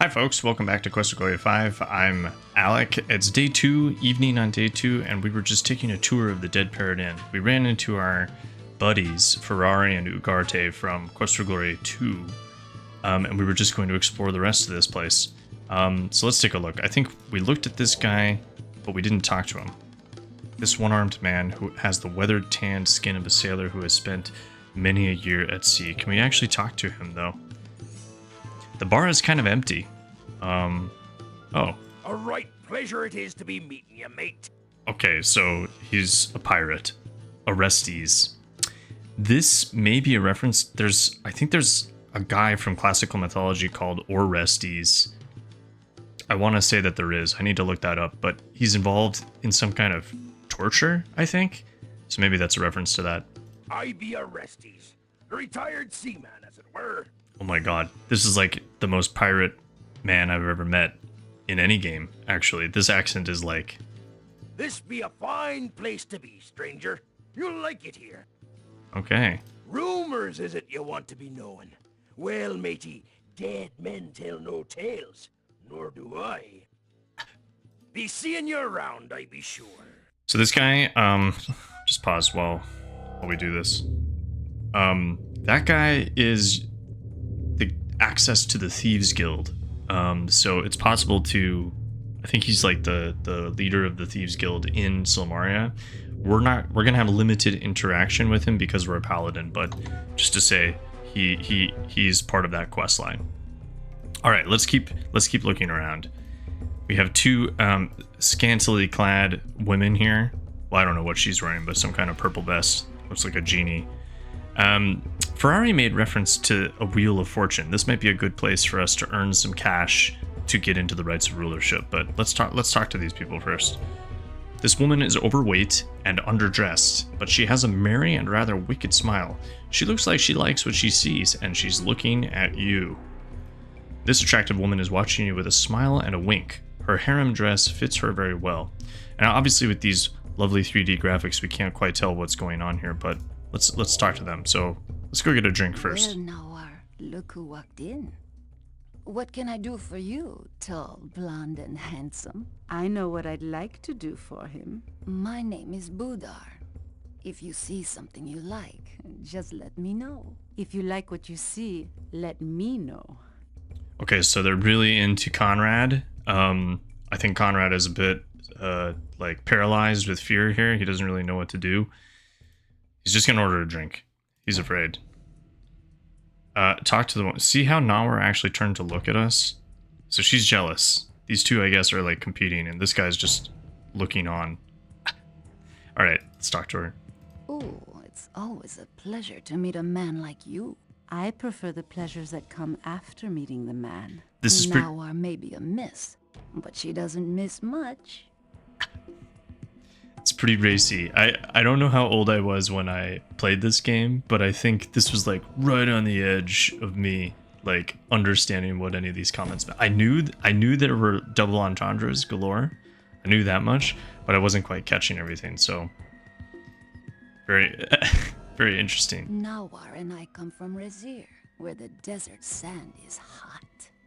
Hi folks, welcome back to Quest of Glory 5. I'm Alec. It's day 2, evening on day 2, and we were just taking a tour of the Dead Parrot Inn. We ran into our buddies, Ferrari and Ugarte from Quest of Glory 2, and we were just going to explore the rest of this place. So let's take a look. I think we looked at this guy, but we didn't talk to him. This one-armed man who has the weathered, tanned skin of a sailor who has spent many a year at sea. Can we actually talk to him, though? The bar is kind of empty. Oh. A right pleasure it is to be meeting you, mate. Okay, so he's a pirate. Arestes. This may be a reference. I think there's a guy from classical mythology called Orestes. I want to say that there is. I need to look that up, but he's involved in some kind of torture, I think. So maybe that's a reference to that. I be Arestes, a retired seaman, as it were. Oh my god, this is like the most pirate man I've ever met in any game, actually. This accent is like... This be a fine place to be, stranger. You'll like it here. Okay. Rumors is it you want to be knowing? Well, matey, dead men tell no tales, nor do I. Be seeing you around, I be sure. So this guy, just pause while we do this. That guy is the access to the Thieves Guild. So it's possible to, I think he's like the leader of the Thieves Guild in Silmaria. We're gonna have limited interaction with him because we're a paladin, but just to say he's part of that quest line. All right, let's keep looking around. We have two scantily clad women here. Well, I don't know what she's wearing, but some kind of purple vest. Looks like a genie. Ferrari made reference to a Wheel of Fortune. This might be a good place for us to earn some cash to get into the rights of rulership, but let's talk to these people first. This woman is overweight and underdressed, but she has a merry and rather wicked smile. She looks like she likes what she sees, and she's looking at you. This attractive woman is watching you with a smile and a wink. Her harem dress fits her very well. And obviously with these lovely 3D graphics, we can't quite tell what's going on here, but let's talk to them. So let's go get a drink first. Well, Nawar, look who walked in. What can I do for you, tall, blonde, and handsome? I know what I'd like to do for him. My name is Budar. If you see something you like, just let me know. If you like what you see, let me know. Okay, so they're really into Conrad. I think Conrad is a bit like paralyzed with fear here. He doesn't really know what to do. He's just gonna order a drink. He's afraid. Talk to the one. See how Nawar actually turned to look at us? So she's jealous. These two, I guess, are like competing, and this guy's just looking on. All right, let's talk to her. Oh, it's always a pleasure to meet a man like you. I prefer the pleasures that come after meeting the man. This is Nawar may be a miss, but she doesn't miss much. It's pretty racy. I don't know how old I was when I played this game, but I think this was like right on the edge of me like understanding what any of these comments meant. I knew there were double entendres galore. I knew that much, but I wasn't quite catching everything. So very very interesting. Nawar and I come from Razir, where the desert sand is hot.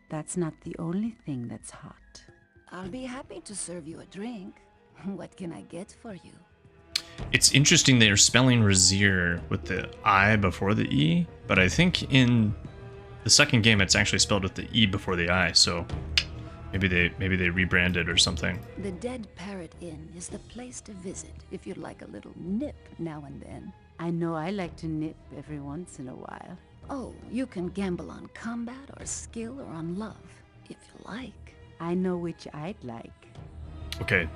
That's not the only thing that's hot. I'll be happy to serve you a drink. What can I get for you? It's interesting they're spelling Razir with the I before the E, but I think in the second game it's actually spelled with the E before the I, so maybe they rebranded or something. The Dead Parrot Inn is the place to visit if you'd like a little nip now and then. I know I like to nip every once in a while. Oh, you can gamble on combat or skill or on love, if you like. I know which I'd like. Okay.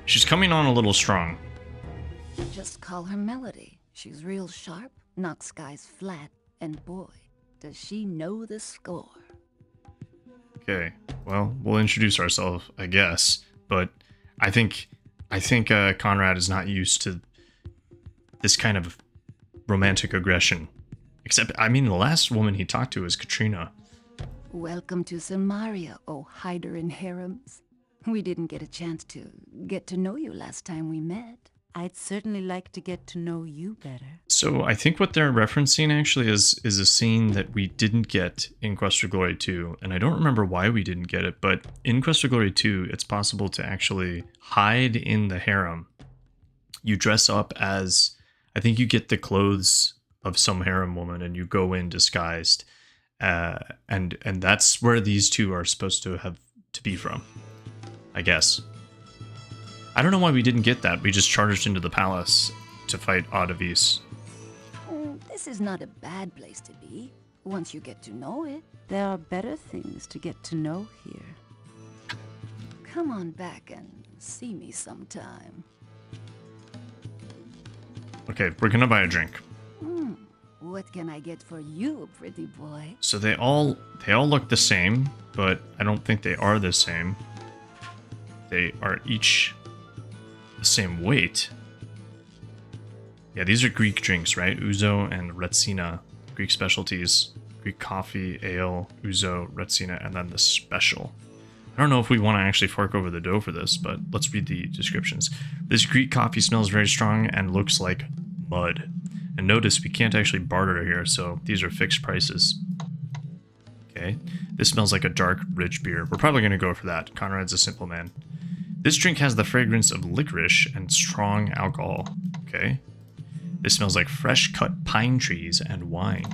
She's coming on a little strong. Just call her Melody. She's real sharp, knocks guys flat, and boy, does she know the score. Okay, well, we'll introduce ourselves, I guess, but I think Conrad is not used to this kind of romantic aggression. Except, I mean, the last woman he talked to was Katrina. Welcome to Silmaria, oh hider in harems. We didn't get a chance to get to know you last time we met. I'd certainly like to get to know you better. So I think what they're referencing actually is a scene that we didn't get in Quest for Glory 2, and I don't remember why we didn't get it, but in Quest for Glory 2, it's possible to actually hide in the harem. You dress up as, I think you get the clothes of some harem woman and you go in disguised, and that's where these two are supposed to have to be from, I guess. I don't know why we didn't get that. We just charged into the palace to fight Audavis. This is not a bad place to be, once you get to know it. There are better things to get to know here. Come on back and see me sometime. Okay, we're gonna buy a drink. What can I get for you, pretty boy? So they all look the same, but I don't think they are the same. They are each the same weight. Yeah, these are Greek drinks, right? Ouzo and Retsina, Greek specialties. Greek coffee, ale, ouzo, Retsina, and then the special. I don't know if we want to actually fork over the dough for this, but let's read the descriptions. This Greek coffee smells very strong and looks like mud. And notice we can't actually barter here, so these are fixed prices. Okay, this smells like a dark, rich beer. We're probably going to go for that. Conrad's a simple man. This drink has the fragrance of licorice and strong alcohol. Okay. This smells like fresh cut pine trees and wine.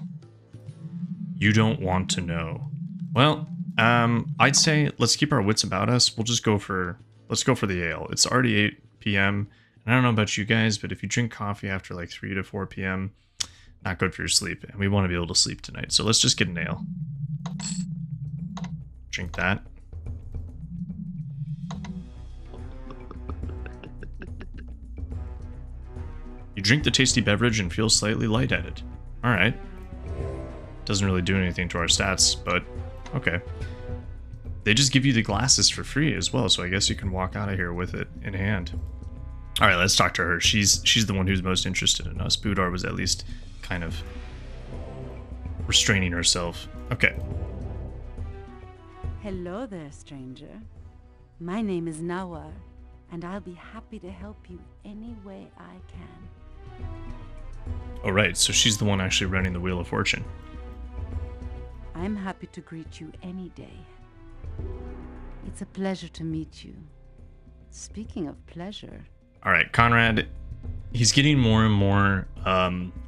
You don't want to know. Well, I'd say let's keep our wits about us. We'll just go for, let's go for the ale. It's already 8 p.m. And I don't know about you guys, but if you drink coffee after like 3 to 4 p.m., not good for your sleep. And we want to be able to sleep tonight. So let's just get an ale. Drink that. You drink the tasty beverage and feel slightly lightheaded. Alright. Doesn't really do anything to our stats, but okay. They just give you the glasses for free as well, so I guess you can walk out of here with it in hand. Alright, let's talk to her. She's the one who's most interested in us. Budar was at least kind of restraining herself. Okay. Hello there, stranger. My name is Nawar, and I'll be happy to help you any way I can. Alright, so she's the one actually running the Wheel of Fortune. I'm happy to greet you any day. It's a pleasure to meet you. Speaking of pleasure... Alright, Conrad, he's getting more and more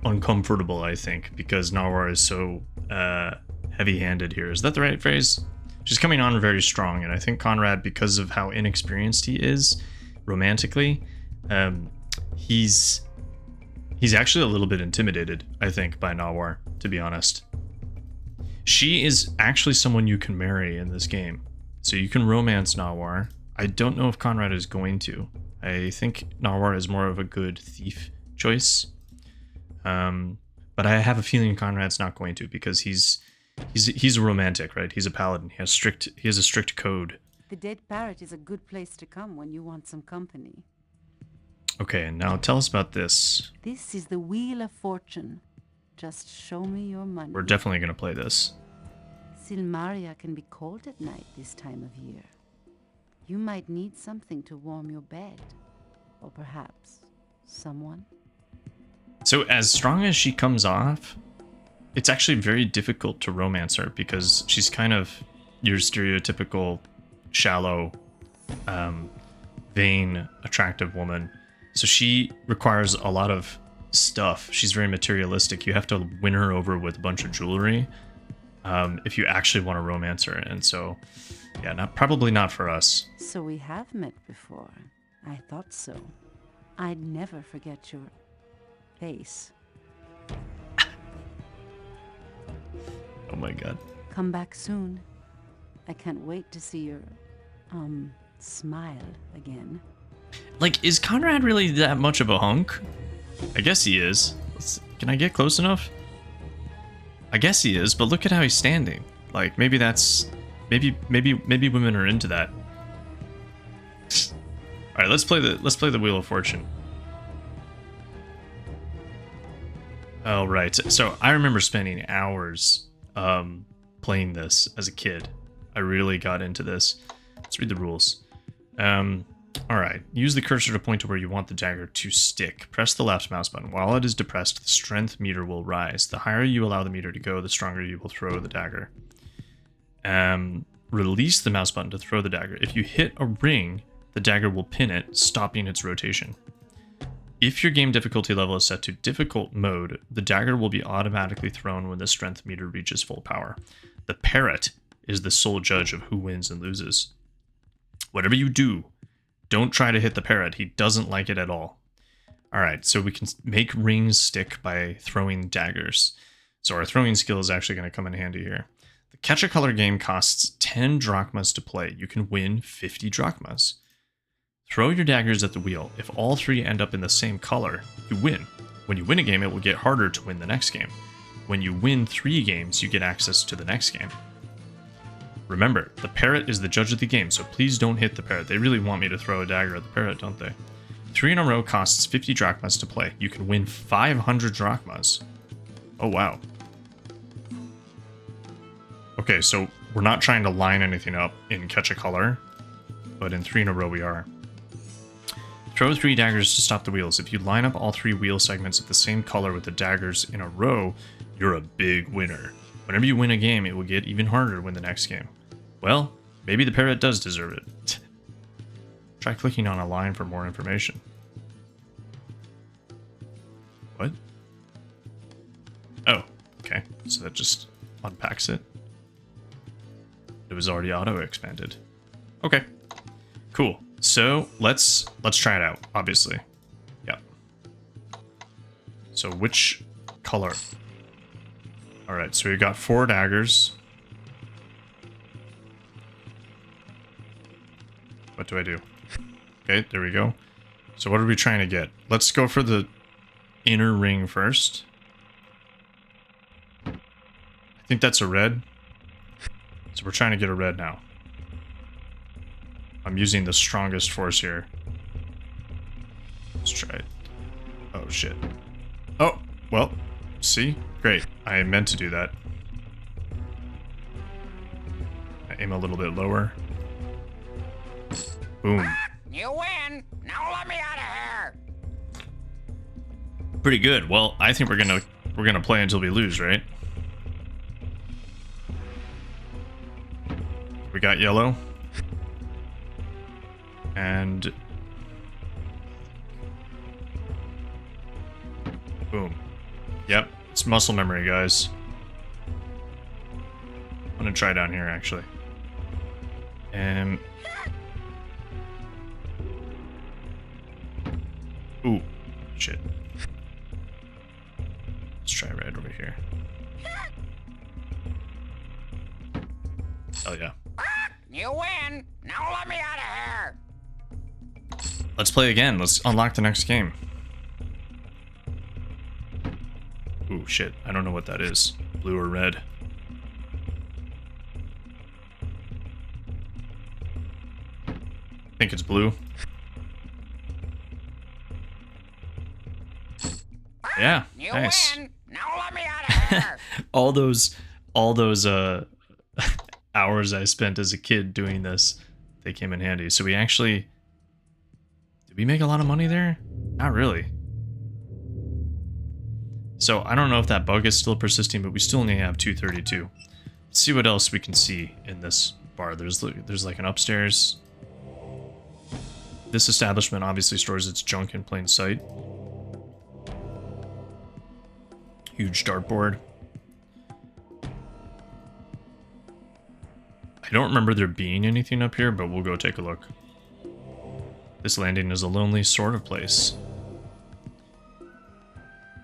uncomfortable, I think, because Nawar is so heavy-handed here. Is that the right phrase? She's coming on very strong, and I think Conrad, because of how inexperienced he is romantically, he's actually a little bit intimidated, I think, by Nawar, to be honest. She is actually someone you can marry in this game. So you can romance Nawar. I don't know if Conrad is going to. I think Nawar is more of a good thief choice. But I have a feeling Conrad's not going to, because he's a romantic, right? He's a paladin. He has a strict code. The Dead Parrot is a good place to come when you want some company. Okay, now tell us about this. This is the Wheel of Fortune. Just show me your money. We're definitely going to play this. Silmaria can be cold at night this time of year. You might need something to warm your bed. Or perhaps someone. So as strong as she comes off, it's actually very difficult to romance her because she's kind of your stereotypical shallow, vain, attractive woman. So she requires a lot of stuff. She's very materialistic. You have to win her over with a bunch of jewelry if you actually want to romance her. And so, yeah, probably not for us. So we have met before. I thought so. I'd never forget your face. Oh my god. Come back soon. I can't wait to see your, smile again. Like, is Conrad really that much of a hunk? I guess he is. Can I get close enough? I guess he is, but look at how he's standing. Like, maybe that's... Maybe women are into that. Alright, let's play the Wheel of Fortune. Oh, right. So, I remember spending hours playing this as a kid. I really got into this. Let's read the rules. Alright, use the cursor to point to where you want the dagger to stick. Press the left mouse button. While it is depressed, the strength meter will rise. The higher you allow the meter to go, the stronger you will throw the dagger. Release the mouse button to throw the dagger. If you hit a ring, the dagger will pin it, stopping its rotation. If your game difficulty level is set to difficult mode, the dagger will be automatically thrown when the strength meter reaches full power. The parrot is the sole judge of who wins and loses. Whatever you do, don't try to hit the parrot. He doesn't like it at all. Alright, so we can make rings stick by throwing daggers. So our throwing skill is actually going to come in handy here. The Catch a Color game costs 10 drachmas to play. You can win 50 drachmas. Throw your daggers at the wheel. If all three end up in the same color, you win. When you win a game, it will get harder to win the next game. When you win 3 games, you get access to the next game. Remember, the parrot is the judge of the game, so please don't hit the parrot. They really want me to throw a dagger at the parrot, don't they? 3 in a row costs 50 drachmas to play. You can win 500 drachmas. Oh, wow. Okay, so we're not trying to line anything up in Catch a Color, but in 3 in a row we are. Throw 3 daggers to stop the wheels. If you line up all 3 wheel segments of the same color with the daggers in a row, you're a big winner. Whenever you win a game, it will get even harder to win the next game. Well, maybe the parrot does deserve it. Try clicking on a line for more information. What? Oh, okay. So that just unpacks it. It was already auto-expanded. Okay. Cool. So let's try it out, obviously. Yep. So which color? Alright, so we got 4 daggers. What do I do? Okay, there we go. So what are we trying to get? Let's go for the inner ring first. I think that's a red. So we're trying to get a red now. I'm using the strongest force here. Let's try it. Oh, shit. Oh, well, see? Great. I meant to do that. I aim a little bit lower. Boom. You win. Now let me out of here. Pretty good. Well, I think we're gonna play until we lose, right? We got yellow. And boom. Yep, it's muscle memory, guys. I'm gonna try down here, actually. And ooh, shit. Let's try red over here. Oh yeah. You win. Now let me out of here. Let's play again. Let's unlock the next game. Ooh, shit. I don't know what that is. Blue or red. I think it's blue. Yeah, You nice. win. Now let me out of here. all those hours I spent as a kid doing this, they came in handy. So we actually, did we make a lot of money there? Not really. So I don't know if that bug is still persisting, but we still only have 232. Let's see what else we can see in this bar. There's like an upstairs. This establishment obviously stores its junk in plain sight. Huge dartboard. I don't remember there being anything up here, but we'll go take a look. This landing is a lonely sort of place.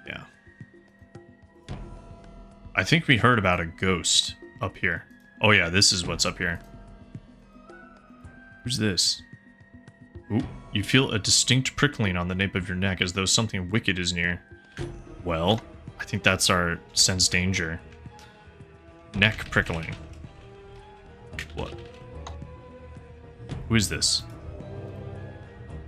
Yeah. I think we heard about a ghost up here. Oh yeah, this is what's up here. Who's this? Ooh, you feel a distinct prickling on the nape of your neck as though something wicked is near. Well, I think that's our sense danger. Neck prickling. What? Who is this?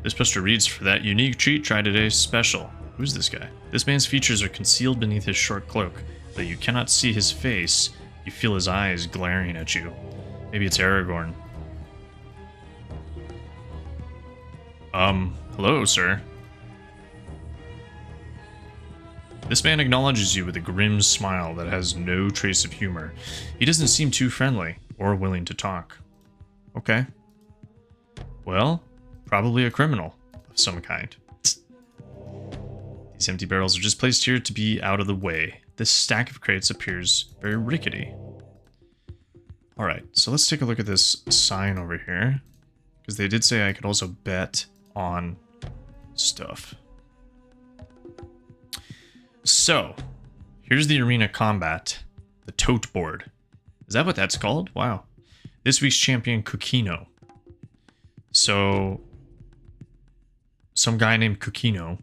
This poster reads, "For that unique treat, try today's special." Who's this guy? This man's features are concealed beneath his short cloak. Though you cannot see his face, you feel his eyes glaring at you. Maybe it's Aragorn. Hello, sir. This man acknowledges you with a grim smile that has no trace of humor. He doesn't seem too friendly or willing to talk. Okay. Well, probably a criminal of some kind. These empty barrels are just placed here to be out of the way. This stack of crates appears very rickety. Alright, so let's take a look at this sign over here. Because they did say I could also bet on stuff. So, here's the arena combat. The tote board. Is that what that's called? Wow. This week's champion, Kukino. So, some guy named Kukino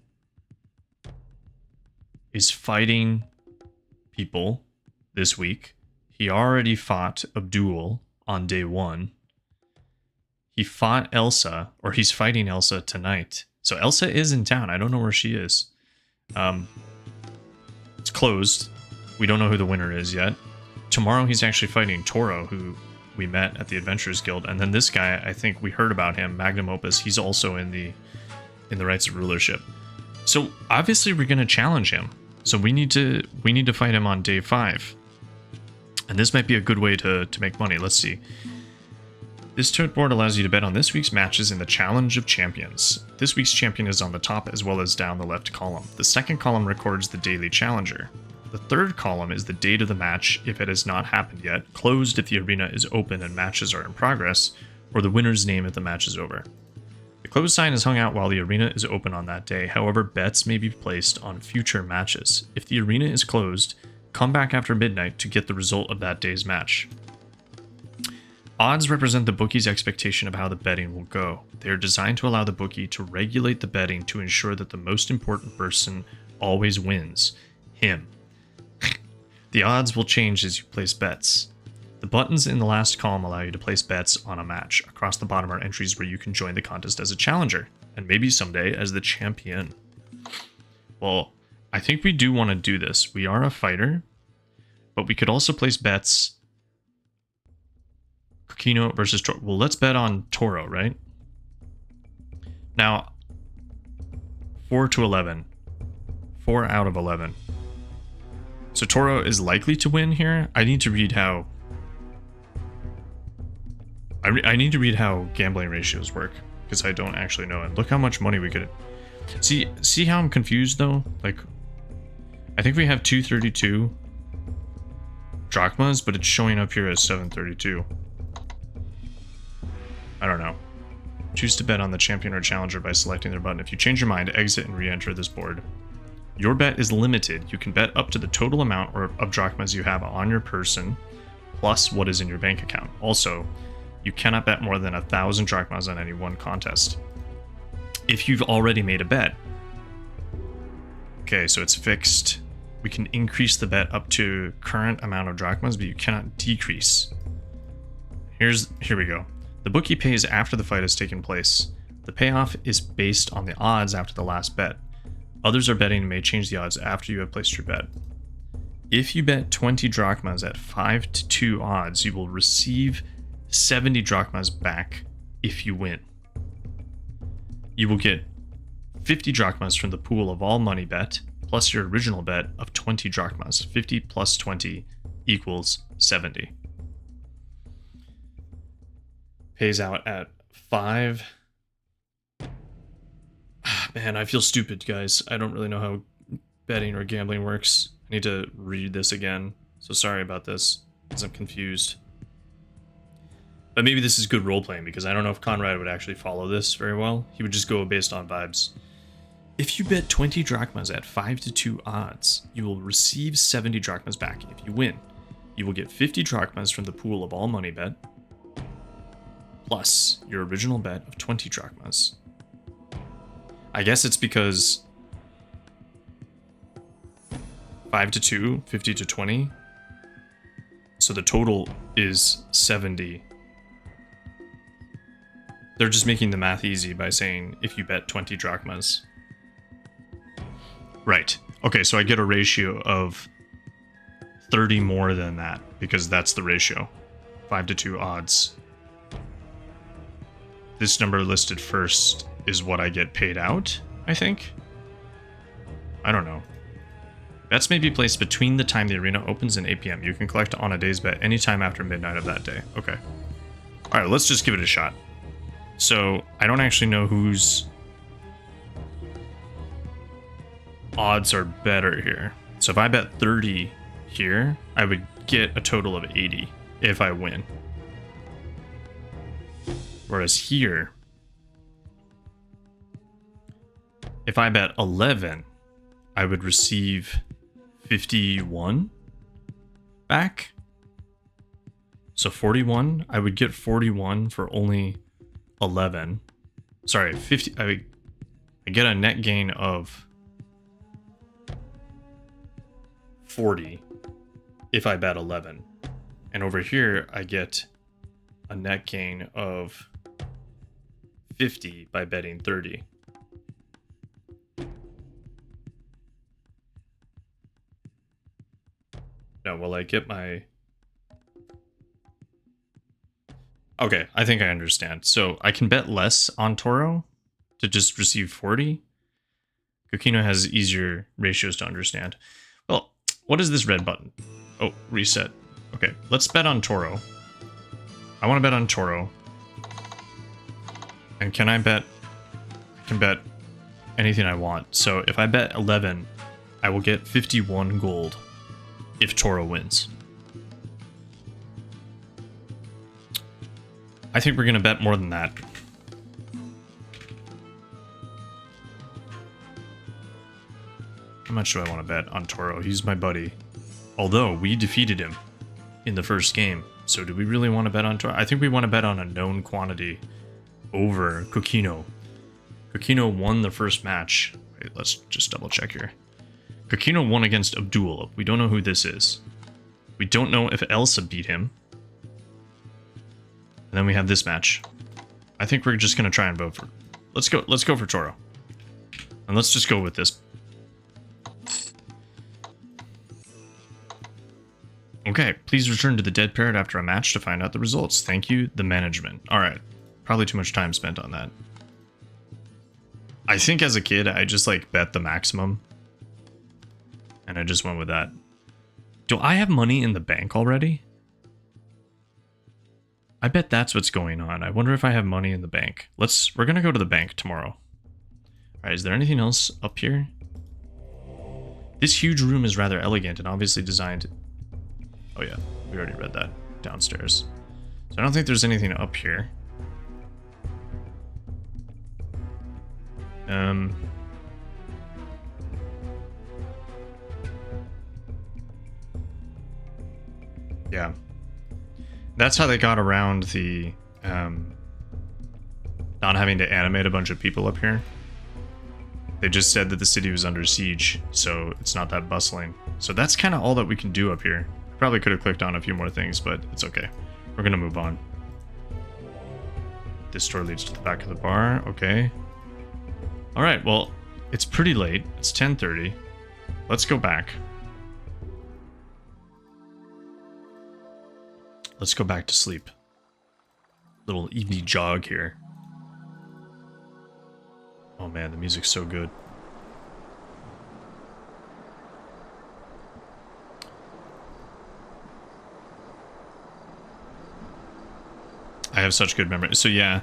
is fighting people this week. He already fought Abdul on day 1. He fought Elsa, or he's fighting Elsa tonight. So Elsa is in town. I don't know where she is. It's closed. We don't know who the winner is yet. Tomorrow he's actually fighting Toro, who we met at the Adventurers Guild. And then this guy, I think we heard about him, Magnum Opus. He's also in the Rights of Rulership. So obviously we're going to challenge him. So we need to fight him on day 5. And this might be a good way to make money. Let's see. This tote board allows you to bet on this week's matches in the Challenge of Champions. This week's champion is on the top as well as down the left column. The second column records the daily challenger. The third column is the date of the match if it has not happened yet, closed if the arena is open and matches are in progress, or the winner's name if the match is over. The closed sign is hung out while the arena is open on that day. However, bets may be placed on future matches. If the arena is closed, come back after midnight to get the result of that day's match. Odds represent the bookie's expectation of how the betting will go. They are designed to allow the bookie to regulate the betting to ensure that the most important person always wins. Him. The odds will change as you place bets. The buttons in the last column allow you to place bets on a match. Across the bottom are entries where you can join the contest as a challenger, and maybe someday as the champion. Well, I think we do want to do this. We are a fighter, but we could also place bets. Kino versus Toro. Well, let's bet on Toro, right? Now, 4 to 11. 4 out of 11. So Toro is likely to win here. I need to read how... I need to read how gambling ratios work, because I don't actually know. And look how much money we could... See how I'm confused, though? Like, I think we have 232 drachmas, but it's showing up here as 732. I don't know. Choose to bet on the champion or challenger by selecting their button. If you change your mind, exit and re-enter this board. Your bet is limited. You can bet up to the total amount of drachmas you have on your person, plus what is in your bank account. Also, you cannot bet more than 1,000 drachmas on any one contest. If you've already made a bet. Okay, so it's fixed. We can increase the bet up to current amount of drachmas, but you cannot decrease. Here we go. The bookie pays after the fight has taken place. The payoff is based on the odds after the last bet. Others are betting and may change the odds after you have placed your bet. If you bet 20 drachmas at 5 to 2 odds, you will receive 70 drachmas back if you win. You will get 50 drachmas from the pool of all money bet, plus your original bet of 20 drachmas. 50 plus 20 equals 70. Pays out at 5. Man, I feel stupid, guys. I don't really know how betting or gambling works. I need to read this again. So sorry about this, because I'm confused. But maybe this is good role-playing, because I don't know if Conrad would actually follow this very well. He would just go based on vibes. If you bet 20 drachmas at 5 to 2 odds, you will receive 70 drachmas back if you win. You will get 50 drachmas from the pool of all money bet, plus your original bet of 20 drachmas. I guess it's because 5 to 2, 50 to 20. So the total is 70. They're just making the math easy by saying if you bet 20 drachmas. Right. Okay, so I get a ratio of 30 more than that because that's the ratio. 5 to 2 odds. This number listed first is what I get paid out, I think. I don't know. Bets may be placed between the time the arena opens and 8 p.m. You can collect on a day's bet anytime after midnight of that day. Okay. Alright, let's just give it a shot. So, I don't actually know whose odds are better here. So if I bet 30 here, I would get a total of 80 if I win. Whereas here, if I bet 11, I would receive 51 back. So 41, I would get 41 for only 11. Sorry, 50. I get a net gain of 40 if I bet 11. And over here, I get a net gain of 50 by betting 30. Now, will I get my... Okay, I think I understand. So I can bet less on Toro to just receive 40. Coquino has easier ratios to understand. Well, what is this red button? Oh, reset. Okay, let's bet on Toro. I want to bet on Toro. And can I bet... I can bet anything I want. So if I bet 11, I will get 51 gold if Toro wins. I think we're going to bet more than that. How much do I want to bet on Toro? He's my buddy. Although, we defeated him in the first game. So do we really want to bet on Toro? I think we want to bet on a known quantity over Coquino. Coquino won the first match. Wait, let's just double check here. Coquino won against Abdul. We don't know who this is. We don't know if Elsa beat him. And then we have this match. I think we're just gonna try and vote for... Let's go for Toro. And let's just go with this. Okay, please return to the Dead Parrot after a match to find out the results. Thank you, the management. Alright. Probably too much time spent on that. I think as a kid, I just like bet the maximum. And I just went with that. Do I have money in the bank already? I bet that's what's going on. I wonder if I have money in the bank. We're gonna go to the bank tomorrow. Alright, is there anything else up here? This huge room is rather elegant and obviously designed... Oh yeah, we already read that downstairs. So I don't think there's anything up here. Yeah. That's how they got around the, not having to animate a bunch of people up here. They just said that the city was under siege, so it's not that bustling. So that's kind of all that we can do up here. Probably could have clicked on a few more things, but it's okay. We're gonna move on. This door leads to the back of the bar, okay. Alright, well, it's pretty late. It's 10:30. Let's go back. Let's go back to sleep. Little evening jog here. Oh man, the music's so good. I have such good memory. So yeah,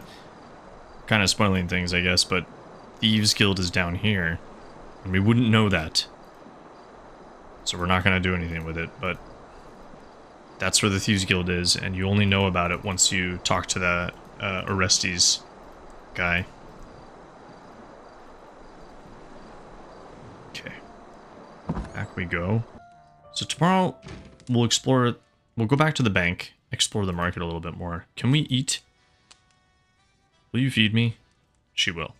kind of spoiling things, I guess, but Thieves Guild is down here, and we wouldn't know that. So we're not going to do anything with it, but that's where the Thieves Guild is, and you only know about it once you talk to that Arestes guy. Okay. Back we go. So tomorrow, we'll go back to the bank, explore the market a little bit more. Can we eat? Will you feed me? She will.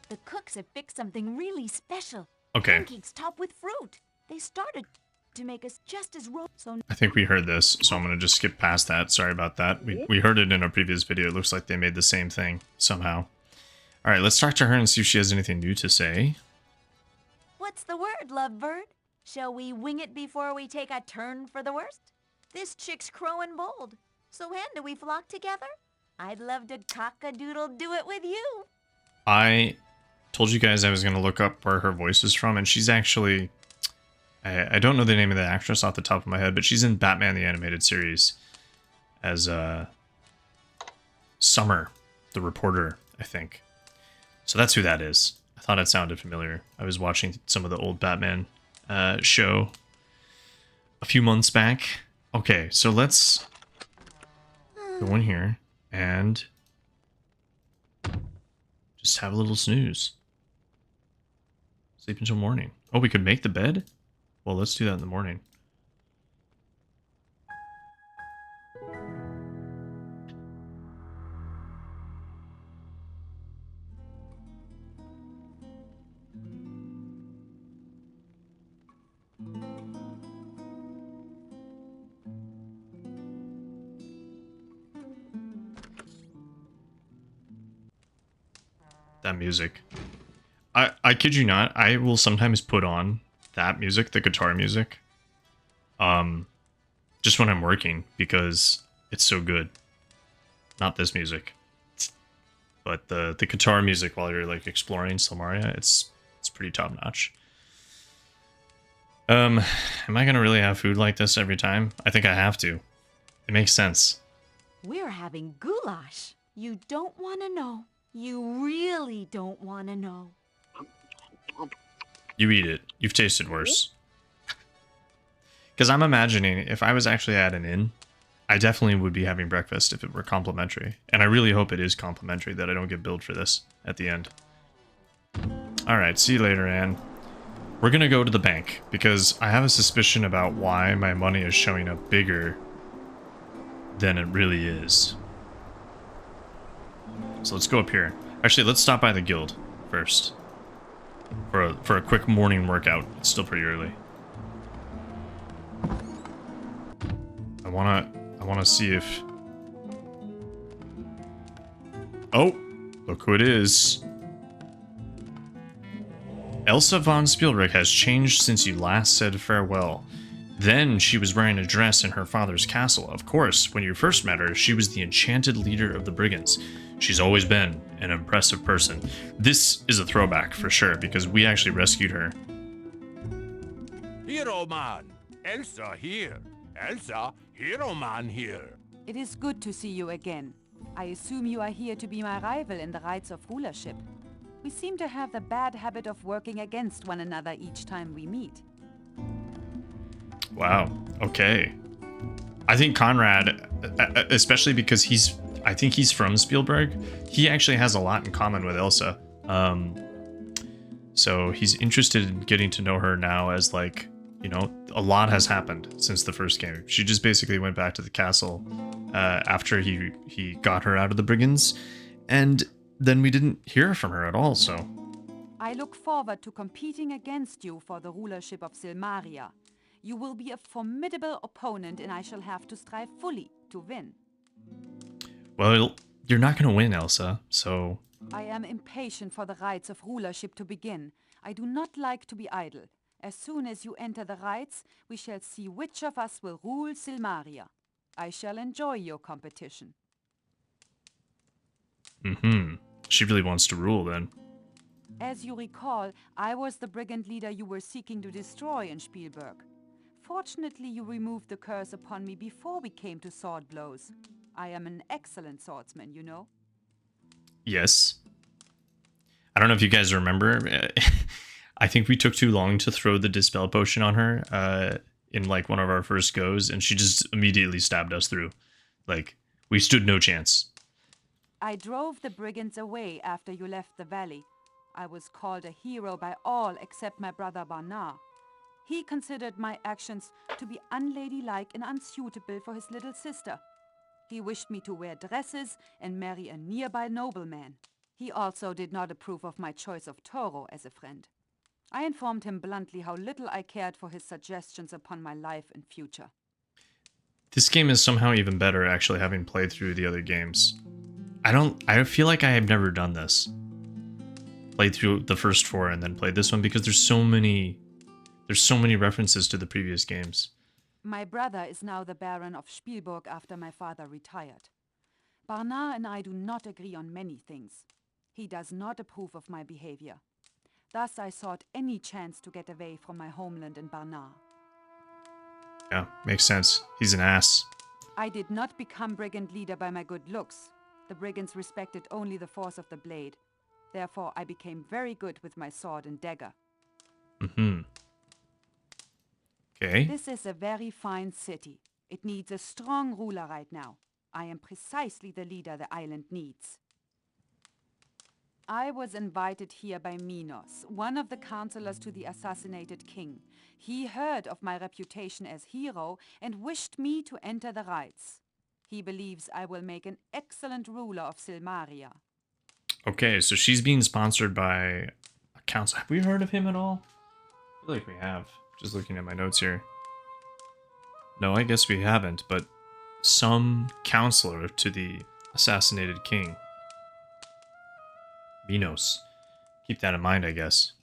The cooks have fixed something really special. Okay. Pancakes topped with fruit. They started to make us just as so. I think we heard this, so I'm going to just skip past that. Sorry about that. We heard it in a previous video. It looks like they made the same thing somehow. All right, let's talk to her and see if she has anything new to say. What's the word, lovebird? Shall we wing it before we take a turn for the worst? This chick's crowing bold. So when do we flock together? I'd love to cock-a-doodle-do it with you. I told you guys I was going to look up where her voice is from, and she's actually... I don't know the name of the actress off the top of my head, but she's in Batman the Animated Series as Summer, the reporter, I think. So that's who that is. I thought it sounded familiar. I was watching some of the old Batman show a few months back. Okay, so let's go in here and just have a little snooze. Sleep until morning. Oh, we could make the bed? Well, let's do that in the morning. That music. I kid you not, I will sometimes put on that music, the guitar music, just when I'm working, because it's so good. Not this music, but the guitar music while you're like exploring Silmaria, it's pretty top notch. Am I gonna really have food like this every time? I think I have to. It makes sense. We're having goulash. You don't want to know. You really don't want to know. You eat it. You've tasted worse. Because I'm imagining if I was actually at an inn, I definitely would be having breakfast if it were complimentary. And I really hope it is complimentary, that I don't get billed for this at the end. Alright, see you later, Anne. We're going to go to the bank, because I have a suspicion about why my money is showing up bigger than it really is. So let's go up here. Actually, let's stop by the guild first. For a quick morning workout. It's still pretty early. I wanna see if... Oh! Look who it is. Elsa von Spielburg has changed since you last said farewell. Then she was wearing a dress in her father's castle. Of course, when you first met her, she was the enchanted leader of the Brigands. She's always been an impressive person. This is a throwback for sure, because we actually rescued her. Hero man, Elsa here. Elsa, hero man here. It is good to see you again. I assume you are here to be my rival in the rights of rulership. We seem to have the bad habit of working against one another each time we meet. Wow, okay. I think Conrad, especially because I think he's from Spielberg, he actually has a lot in common with Elsa. So he's interested in getting to know her now as, like, you know, a lot has happened since the first game. She just basically went back to the castle after he got her out of the Brigands, and then we didn't hear from her at all, so... I look forward to competing against you for the rulership of Silmaria. You will be a formidable opponent, and I shall have to strive fully to win. Well, you're not going to win, Elsa, so... I am impatient for the rites of rulership to begin. I do not like to be idle. As soon as you enter the rites, we shall see which of us will rule Silmaria. I shall enjoy your competition. Mm-hmm. She really wants to rule, then. As you recall, I was the brigand leader you were seeking to destroy in Spielberg. Fortunately, you removed the curse upon me before we came to sword blows. I am an excellent swordsman, you know. Yes. I don't know if you guys remember. I think we took too long to throw the dispel potion on her in like one of our first goes, and she just immediately stabbed us through. Like, we stood no chance. I drove the brigands away after you left the valley. I was called a hero by all except my brother Budar. He considered my actions to be unladylike and unsuitable for his little sister. He wished me to wear dresses and marry a nearby nobleman. He also did not approve of my choice of Toro as a friend. I informed him bluntly how little I cared for his suggestions upon my life and future. This game is somehow even better, actually, having played through the other games. I feel like I have never done this. played through the first 4 and then played this one because there's so many references to the previous games. My brother is now the Baron of Spielburg after my father retired. Barnard and I do not agree on many things. He does not approve of my behavior. Thus, I sought any chance to get away from my homeland in Barnard. Yeah, makes sense. He's an ass. I did not become brigand leader by my good looks. The brigands respected only the force of the blade. Therefore, I became very good with my sword and dagger. Mm-hmm. Okay. This is a very fine city. It needs a strong ruler right now. I am precisely the leader the island needs. I was invited here by Minos, one of the counselors to the assassinated king. He heard of my reputation as hero and wished me to enter the rites. He believes I will make an excellent ruler of Silmaria. Okay, so she's being sponsored by a council. Have we heard of him at all? I feel like we have. Just looking at my notes here. No, I guess we haven't, but some counselor to the assassinated king. Minos. Keep that in mind, I guess.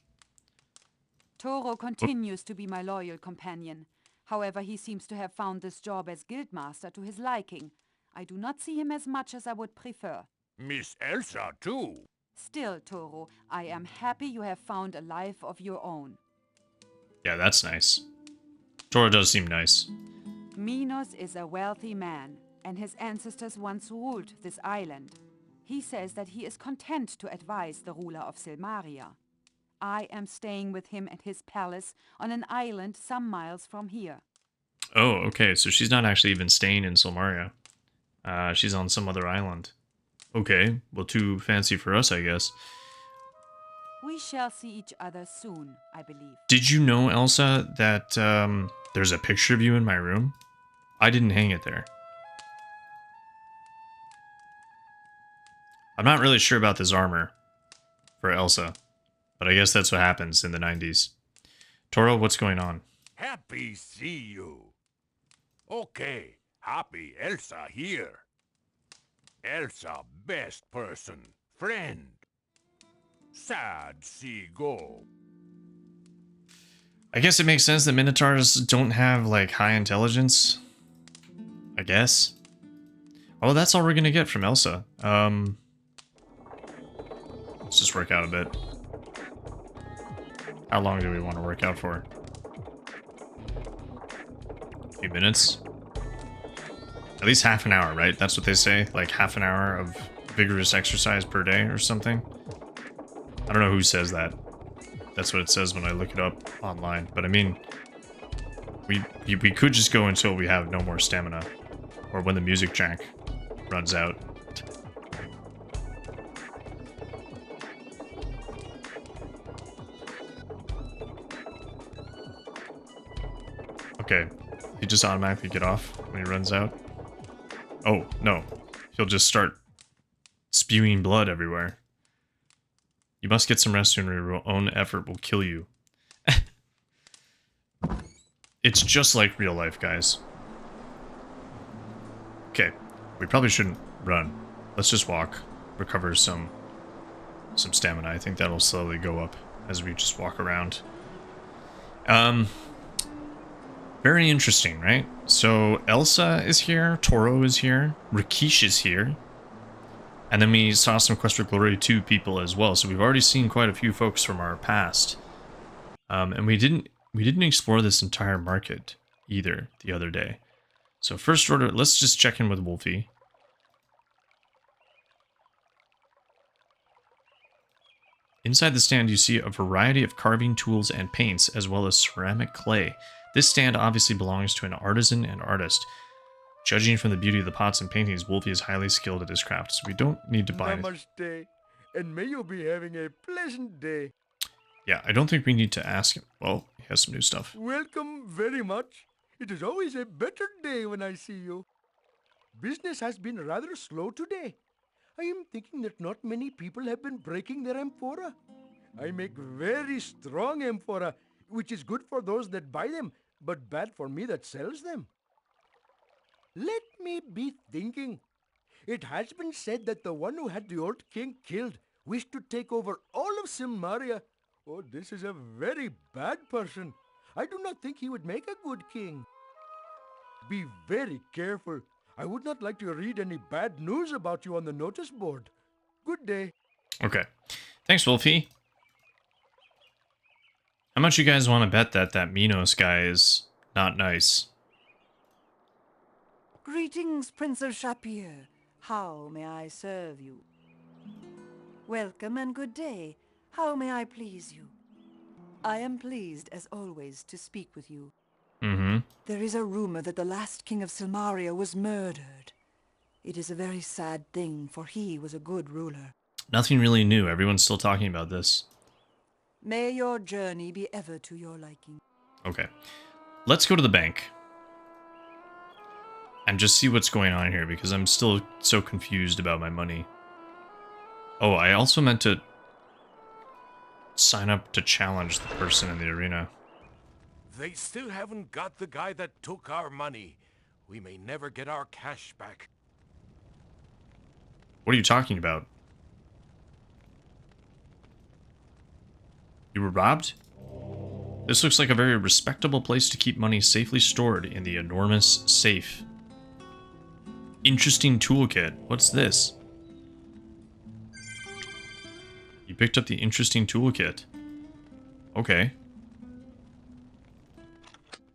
Toro continues to be my loyal companion. However, he seems to have found this job as guildmaster to his liking. I do not see him as much as I would prefer. Miss Elsa, too. Still, Toro, I am happy you have found a life of your own. Yeah, that's nice. Toro does seem nice. Minos is a wealthy man, and his ancestors once ruled this island. He says that he is content to advise the ruler of Silmaria. I am staying with him at his palace on an island some miles from here. Oh, okay, so she's not actually even staying in Silmaria. She's on some other island. Okay, well, too fancy for us, I guess. We shall see each other soon, I believe. Did you know, Elsa, that there's a picture of you in my room? I didn't hang it there. I'm not really sure about this armor for Elsa, but I guess that's what happens in the 90s. Toro, what's going on? Happy see you. Okay, happy Elsa here. Elsa, best person, friend. Sad see go. I guess it makes sense that Minotaurs don't have, like, high intelligence. I guess. Oh, that's all we're gonna get from Elsa. Let's just work out a bit. How long do we want to work out for? A few minutes? At least half an hour, right? That's what they say? Like half an hour of vigorous exercise per day or something? I don't know who says that. That's what it says when I look it up online. But I mean, we could just go until we have no more stamina. Or when the music track runs out. Okay, he just automatically get off when he runs out. Oh, no. He'll just start spewing blood everywhere. You must get some rest, or your own effort will kill you. It's just like real life, guys. Okay, we probably shouldn't run. Let's just walk, recover some stamina. I think that'll slowly go up as we just walk around. Very interesting, right? So Elsa is here, Toro is here, Rakesh is here, and then we saw some Quest for Glory 2 people as well. So we've already seen quite a few folks from our past, and we didn't explore this entire market either the other day. So first order, let's just check in with Wolfie. Inside the stand, you see a variety of carving tools and paints, as well as ceramic clay. This stand obviously belongs to an artisan and artist. Judging from the beauty of the pots and paintings, Wolfie is highly skilled at his craft, so we don't need to buy it. Namaste, and may you be having a pleasant day. Yeah, I don't think we need to ask him. Well, he has some new stuff. Welcome very much. It is always a better day when I see you. Business has been rather slow today. I am thinking that not many people have been breaking their amphora. I make very strong amphora, which is good for those that buy them, but bad for me that sells them. Let me be thinking. It has been said that the one who had the old king killed wished to take over all of Silmaria. Oh, this is a very bad person. I do not think he would make a good king. Be very careful. I would not like to read any bad news about you on the notice board. Good day. Okay. Thanks, Wolfie. How much you guys want to bet that that Minos guy is not nice? Greetings, Prince of Shapir. How may I serve you? Welcome and good day. How may I please you? I am pleased, as always, to speak with you. Mm-hmm. There is a rumor that the last king of Silmaria was murdered. It is a very sad thing, for he was a good ruler. Nothing really new. Everyone's still talking about this. May your journey be ever to your liking. Okay. Let's go to the bank. And just see what's going on here, because I'm still so confused about my money. Oh, I also meant to sign up to challenge the person in the arena. They still haven't got the guy that took our money. We may never get our cash back. What are you talking about? You were robbed? This looks like a very respectable place to keep money safely stored in the enormous safe. Interesting toolkit. What's this? You picked up the interesting toolkit. Okay.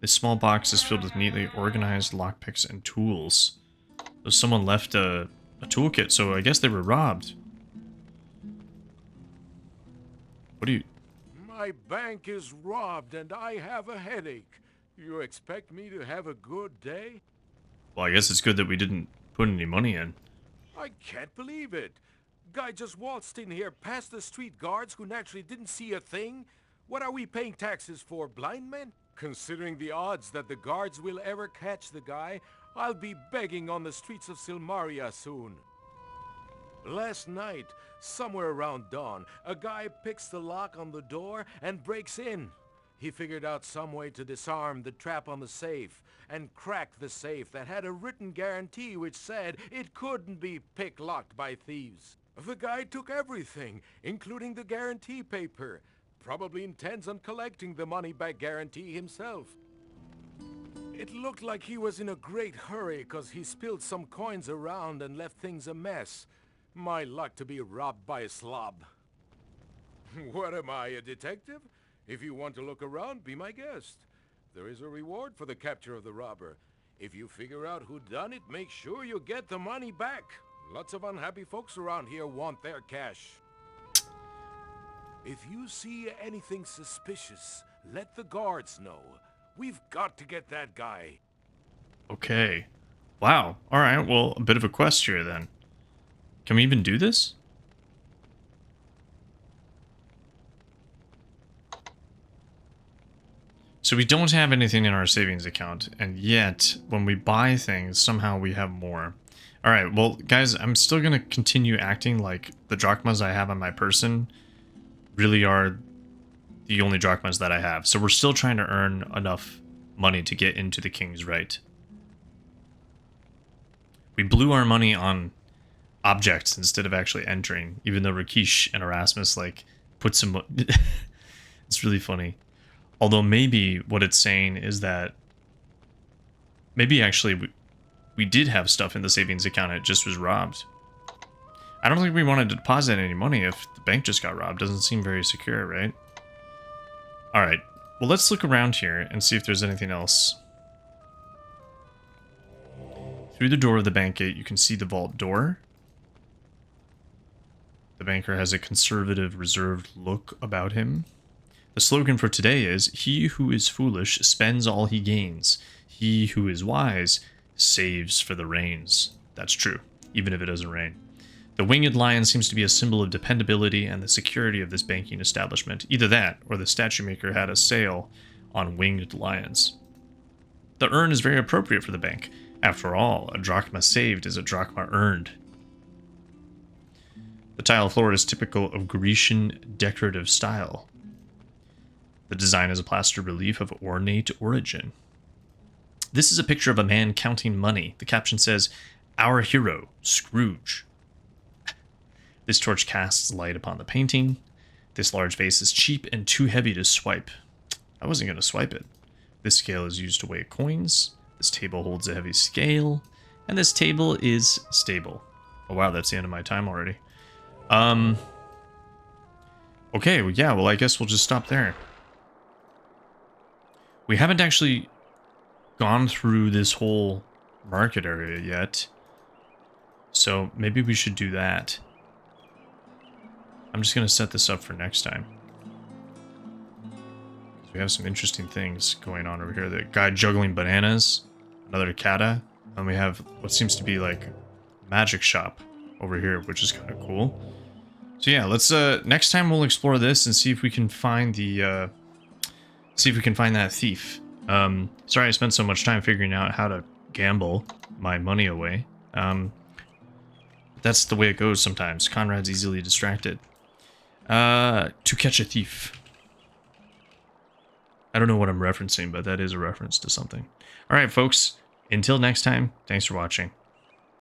This small box is filled with neatly organized lockpicks and tools. So someone left a toolkit, so I guess they were robbed. What do you... My bank is robbed and I have a headache. You expect me to have a good day? Well, I guess it's good that we didn't put any money in. I can't believe it. Guy just waltzed in here past the street guards who naturally didn't see a thing. What are we paying taxes for, blind men? Considering the odds that the guards will ever catch the guy, I'll be begging on the streets of Silmaria soon. Last night, somewhere around dawn, a guy picks the lock on the door and breaks in. He figured out some way to disarm the trap on the safe and crack the safe that had a written guarantee which said it couldn't be pick-locked by thieves. The guy took everything, including the guarantee paper. Probably intends on collecting the money-back guarantee himself. It looked like he was in a great hurry because he spilled some coins around and left things a mess. My luck to be robbed by a slob. What am I, a detective? If you want to look around, be my guest. There is a reward for the capture of the robber. If you figure out who done it, make sure you get the money back. Lots of unhappy folks around here want their cash. If you see anything suspicious, let the guards know. We've got to get that guy. Okay. Wow. Alright, well, a bit of a quest here then. Can we even do this? So we don't have anything in our savings account, and yet, when we buy things, somehow we have more. Alright, well, guys, I'm still going to continue acting like the drachmas I have on my person really are the only drachmas that I have. So we're still trying to earn enough money to get into the King's Right. We blew our money on objects instead of actually entering, even though Rakesh and Erasmus, like, put some... It's really funny. Although maybe what it's saying is that maybe actually we did have stuff in the savings account, it just was robbed. I don't think we wanted to deposit any money if the bank just got robbed. Doesn't seem very secure, right? Alright, well, let's look around here and see if there's anything else. Through the door of the bank gate, you can see the vault door. The banker has a conservative, reserved look about him. The slogan for today is, "He who is foolish spends all he gains. He who is wise saves for the rains." That's true, even if it doesn't rain. The winged lion seems to be a symbol of dependability and the security of this banking establishment. Either that, or the statue maker had a sale on winged lions. The urn is very appropriate for the bank. After all, a drachma saved is a drachma earned. The tile floor is typical of Grecian decorative style. The design is a plaster relief of ornate origin. This is a picture of a man counting money. The caption says, "Our hero, Scrooge." This torch casts light upon the painting. This large vase is cheap and too heavy to swipe. I wasn't going to swipe it. This scale is used to weigh coins. This table holds a heavy scale. And this table is stable. Oh wow, that's the end of my time already. Okay, well, yeah, well, I guess we'll just stop there. We haven't actually gone through this whole market area yet. So maybe we should do that. I'm just going to set this up for next time. We have some interesting things going on over here. The guy juggling bananas, another kata, and we have what seems to be like a magic shop over here, which is kind of cool. So yeah, let's next time we'll explore this and see if we can find the that thief. Sorry I spent so much time figuring out how to gamble my money away. That's the way it goes sometimes. Conrad's easily distracted. To catch a thief. I don't know what I'm referencing, but that is a reference to something. Alright, folks. Until next time, thanks for watching.